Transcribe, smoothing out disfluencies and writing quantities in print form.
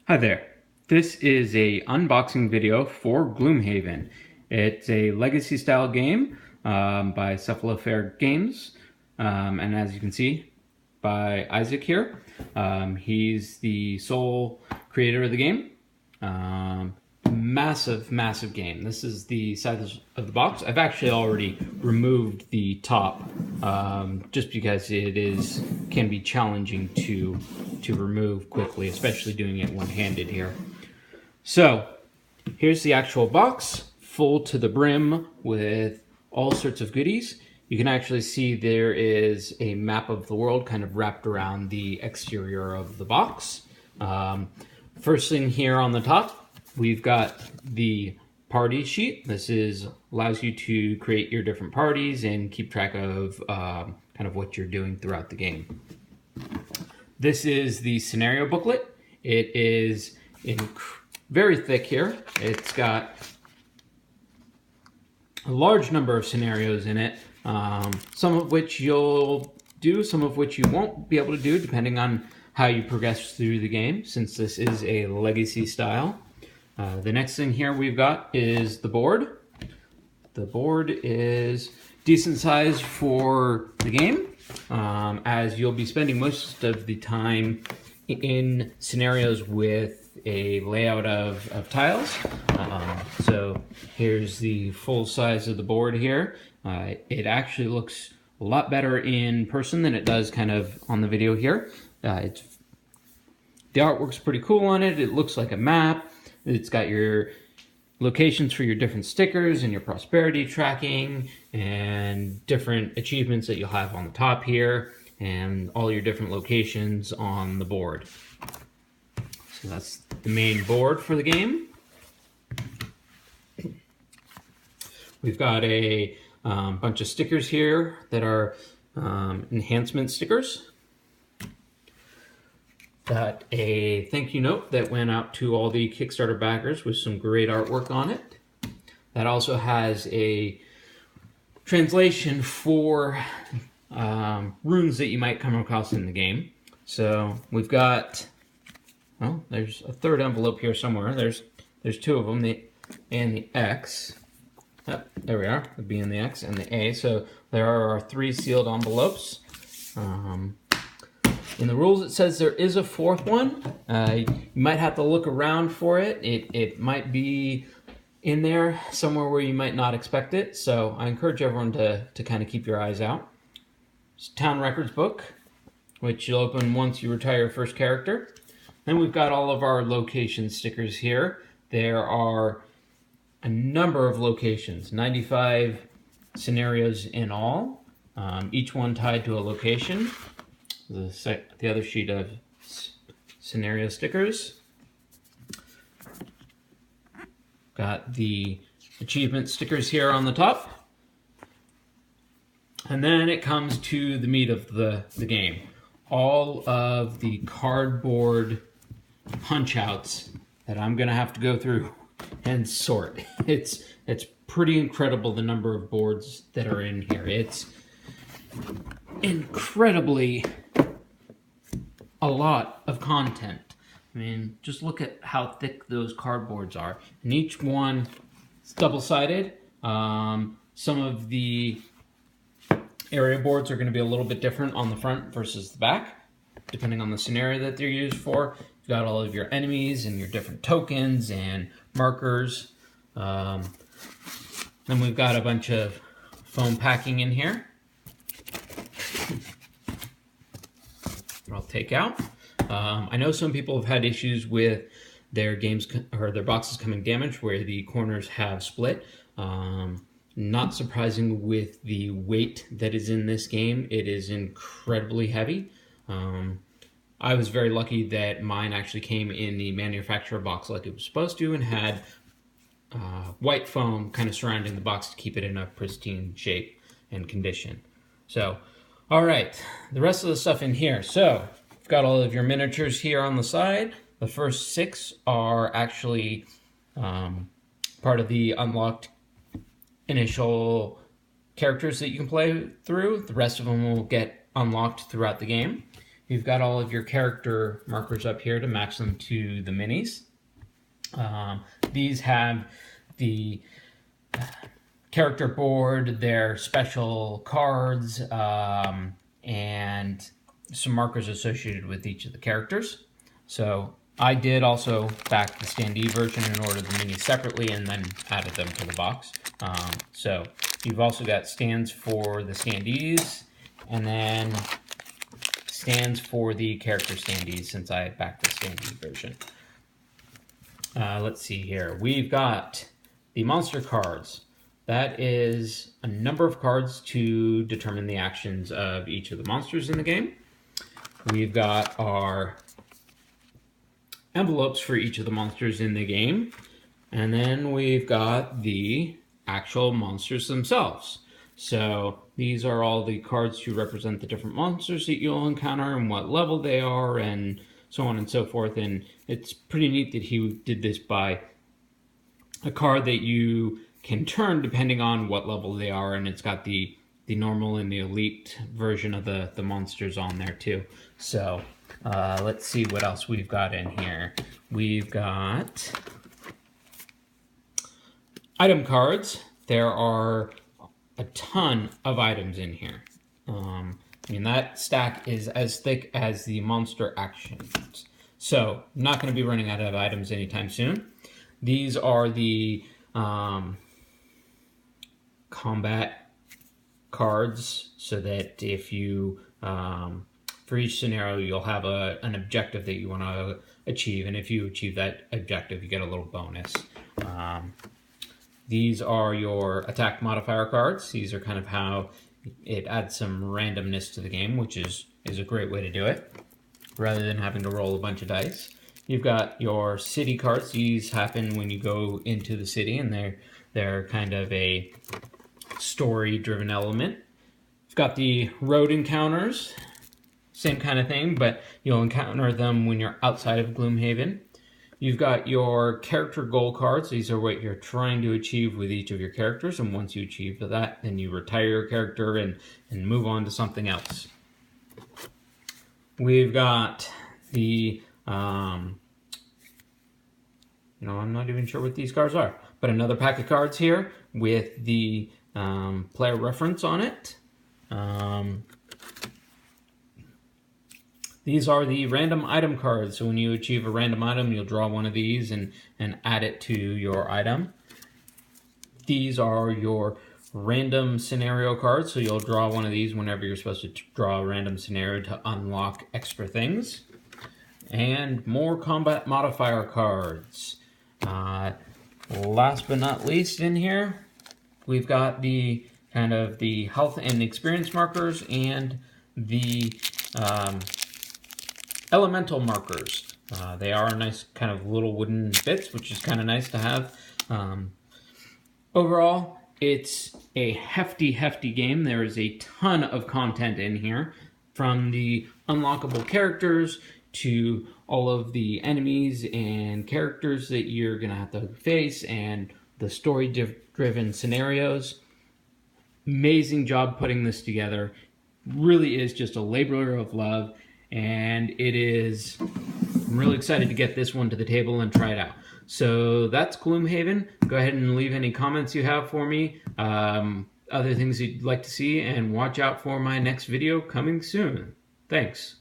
Hi there. This is a unboxing video for Gloomhaven. It's a legacy style game by Cephalofair Games, and as you can see by Isaac here, he's the sole creator of the game. Massive game. This is the size of the box. I've actually already removed the top just because it can be challenging to remove quickly, especially doing it one-handed here. So here's the actual box, full to the brim with all sorts of goodies. You can actually see there is a map of the world kind of wrapped around the exterior of the box. First thing here on the top, we've got the party sheet. This allows you to create your different parties and keep track of kind of what you're doing throughout the game. This is the scenario booklet. It is very thick here. It's got a large number of scenarios in it, some of which you'll do, some of which you won't be able to do depending on how you progress through the game, since this is a legacy style. The next thing here we've got is the board. The board is decent size for the game, as you'll be spending most of the time in scenarios with a layout of tiles. So here's the full size of the board here. It actually looks a lot better in person than it does kind of on the video here. The artwork's pretty cool on it. It looks like a map. It's got your locations for your different stickers and your prosperity tracking and different achievements that you'll have on the top here and all your different locations on the board. So that's the main board for the game. We've got a bunch of stickers here that are enhancement stickers. Got a thank you note that went out to all the Kickstarter backers with some great artwork on it. That also has a translation for runes that you might come across in the game. So we've got, well, there's a third envelope here somewhere. There's two of them, the A and the X. Yep, there we are, the B and the X and the A. So there are our three sealed envelopes. In the rules, it says there is a fourth one. You might have to look around for it. It might be in there somewhere where you might not expect it. So I encourage everyone to kind of keep your eyes out. It's a town records book, which you'll open once you retire your first character. Then we've got all of our location stickers here. There are a number of locations, 95 scenarios in all, each one tied to a location. The other sheet of scenario stickers. Got the achievement stickers here on the top. And then it comes to the meat of the game. All of the cardboard punch outs that I'm gonna have to go through and sort. It's pretty incredible the number of boards that are in here. It's incredibly a lot of content. I mean, just look at how thick those cardboards are. And each one is double-sided. Some of the area boards are going to be a little bit different on the front versus the back, depending on the scenario that they're used for. You've got all of your enemies and your different tokens and markers. Then we've got a bunch of foam packing in here. I'll take out. I know some people have had issues with their games or their boxes coming damaged where the corners have split. Not surprising with the weight that is in this game. It is incredibly heavy. I was very lucky that mine actually came in the manufacturer box like it was supposed to and had white foam kind of surrounding the box to keep it in a pristine shape and condition. So, all right, the rest of the stuff in here. So, we've got all of your miniatures here on the side. The first 6 are actually part of the unlocked initial characters that you can play through. The rest of them will get unlocked throughout the game. you've got all of your character markers up here to match them to the minis. These have the character board, their special cards, and some markers associated with each of the characters. So I did also back the standee version and ordered the minis separately and then added them to the box. So you've also got stands for the standees and then stands for the character standees since I backed the standee version. Let's see here. We've got the monster cards. That is a number of cards to determine the actions of each of the monsters in the game. We've got our envelopes for each of the monsters in the game. And then we've got the actual monsters themselves. So these are all the cards to represent the different monsters that you'll encounter and what level they are and so on and so forth. And it's pretty neat that he did this by a card that you can turn depending on what level they are, and it's got the normal and the elite version of the monsters on there too. So let's see what else we've got in here. We've got item cards. There are a ton of items in here. I mean, that stack is as thick as the monster actions. So I'm not going to be running out of items anytime soon. These are the combat cards, so that if you for each scenario you'll have an objective that you want to achieve, and if you achieve that objective you get a little bonus. These are your attack modifier cards. These are kind of how it adds some randomness to the game, which is a great way to do it rather than having to roll a bunch of dice. You've got your city cards. These happen when you go into the city, and they're kind of a story-driven element. You've got the road encounters, same kind of thing, but you'll encounter them when you're outside of Gloomhaven. You've got your character goal cards. These are what you're trying to achieve with each of your characters, and once you achieve that, then you retire your character and move on to something else. We've got the I'm not even sure what these cards are, but another pack of cards here with the player reference on it. These are the random item cards. So when you achieve a random item, you'll draw one of these and add it to your item. These are your random scenario cards. So you'll draw one of these whenever you're supposed to draw a random scenario to unlock extra things. And more combat modifier cards. Last but not least in here, we've got the kind of the health and experience markers and the elemental markers. They are nice kind of little wooden bits, which is kind of nice to have. Overall, it's a hefty game. There is a ton of content in here, from the unlockable characters to all of the enemies and characters that you're going to have to face and the story-driven scenarios. Amazing job putting this together. Really is just a labor of love, and I'm really excited to get this one to the table and try it out. So that's Gloomhaven. Go ahead and leave any comments you have for me, other things you'd like to see, and watch out for my next video coming soon. Thanks.